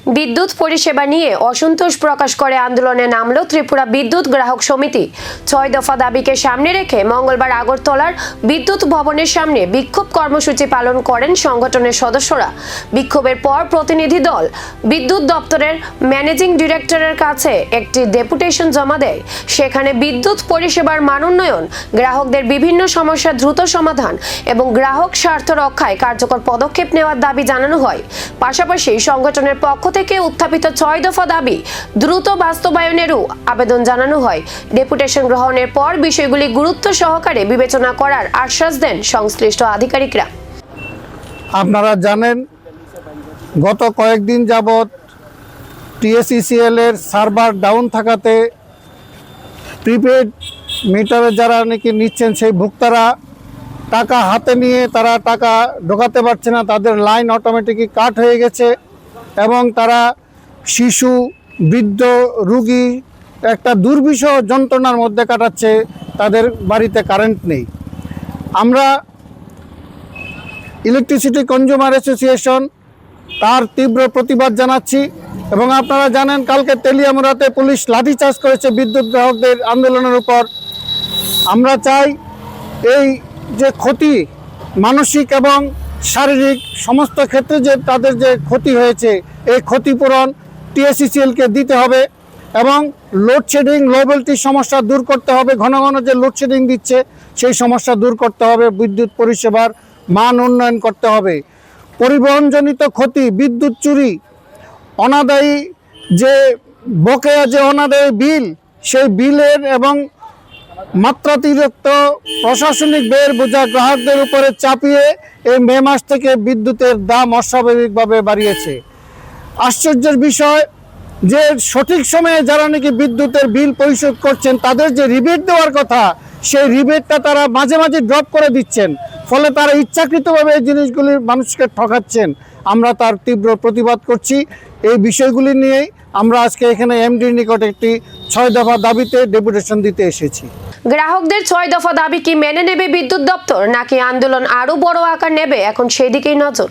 বিদ্যুৎ পরিষেবা নিয়ে অসন্তোষ প্রকাশ করে আন্দোলনে নামল ত্রিপুরা বিদ্যুৎ গ্রাহক সমিতি। ৬ দফা দাবিকে সামনে রেখে মঙ্গলবার আগরতলার বিদ্যুৎ ভবনের সামনে বিক্ষোভ কর্মসূচি পালন করেন সংগঠনের সদস্যরা। বিক্ষোভের পর প্রতিনিধি দল বিদ্যুৎ দপ্তরের ম্যানেজিং ডিরেক্টরের কাছে একটি ডেপুটেশন জমা দেয়। সেখানে বিদ্যুৎ পরিষেবার মান উন্নয়ন, গ্রাহকদের বিভিন্ন সমস্যার দ্রুত সমাধান এবং গ্রাহক স্বার্থ রক্ষায় কার্যকর পদক্ষেপ নেওয়ার দাবি জানানো হয়। পাশাপাশি সংগঠনের পক্ষ থেকে উত্থাপিত ৬ দফা দাবি দ্রুত বাস্তবায়নেরও আবেদন জানানো হয়। ডেপুটেশন গ্রহণের পর বিষয়গুলি গুরুত্ব সহকারে বিবেচনা করার আশ্বাস দেন সংশ্লিষ্ট আধিকারিকরা। আপনারা জানেন, গত কয়েকদিন যাবৎ টিএসইসিএল এর সার্ভার ডাউন থাকাতে প্রিপেড মিটারে যারা নাকি নিচ্ছেন সেই ভোক্তারা টাকা হাতে নিয়ে তারা টাকা ঢোকাতে পারছে না। তাদের লাইন অটোমেটিকই কাট হয়ে গেছে এবং তারা শিশু, বৃদ্ধ, রোগী একটা দুর্বিষহ যন্ত্রণার মধ্যে কাটাচ্ছে। তাদের বাড়িতে কারেন্ট নেই। আমরা ইলেকট্রিসিটি কনজিউমার অ্যাসোসিয়েশন তার তীব্র প্রতিবাদ জানাচ্ছি। এবং আপনারা জানেন, কালকে তেলিয়ামুড়াতে পুলিশ লাঠিচার্জ করেছে বিদ্যুৎ গ্রাহকদের আন্দোলনের উপর। আমরা চাই এই যে ক্ষতি, মানসিক এবং শারীরিক সমস্ত ক্ষেত্রে যে তাদের যে ক্ষতি হয়েছে, এই ক্ষতিপূরণ টিএসইসিএলকে দিতে হবে এবং লোডশেডিং, লো ভোল্টেজ সমস্যা দূর করতে হবে। ঘন ঘন যে লোডশেডিং দিচ্ছে সেই সমস্যা দূর করতে হবে। বিদ্যুৎ পরিষেবার মান উন্নয়ন করতে হবে। পরিবহনজনিত ক্ষতি, বিদ্যুৎ চুরি, অনাদায়ী যে বকেয়া যে অনাদায়ী বিল, সেই বিলের এবং মাত্রাতিরিক্ত প্রশাসনিক ব্যয়ের বোঝা গ্রাহকদের উপরে চাপিয়ে এই মে মাস থেকে বিদ্যুতের দাম অস্বাভাবিকভাবে বাড়িয়েছে। আশ্চর্যের বিষয় যে সঠিক সময়ে যারা নাকি বিদ্যুতের বিল পরিশোধ করছেন তাদের যে রিবেট দেওয়ার কথা, সেই রিবেটটা তারা মাঝে মাঝে ড্রপ করে দিচ্ছেন। ফলে তারা ইচ্ছাকৃতভাবে এই জিনিসগুলি মানুষকে ঠকাচ্ছেন। আমরা তার তীব্র প্রতিবাদ করছি। এই বিষয়গুলি নিয়েই আমরা আজকে এখানে এমডির নিকট একটি ৬ দফা দাবিতে ডেপুটেশন দিতে এসেছি। গ্রাহকদের ৬ দফা দাবি কি মেনে নেবে বিদ্যুৎ দপ্তর, নাকি আন্দোলন আরো বড় আকার নেবে, এখন সেদিকেই নজর।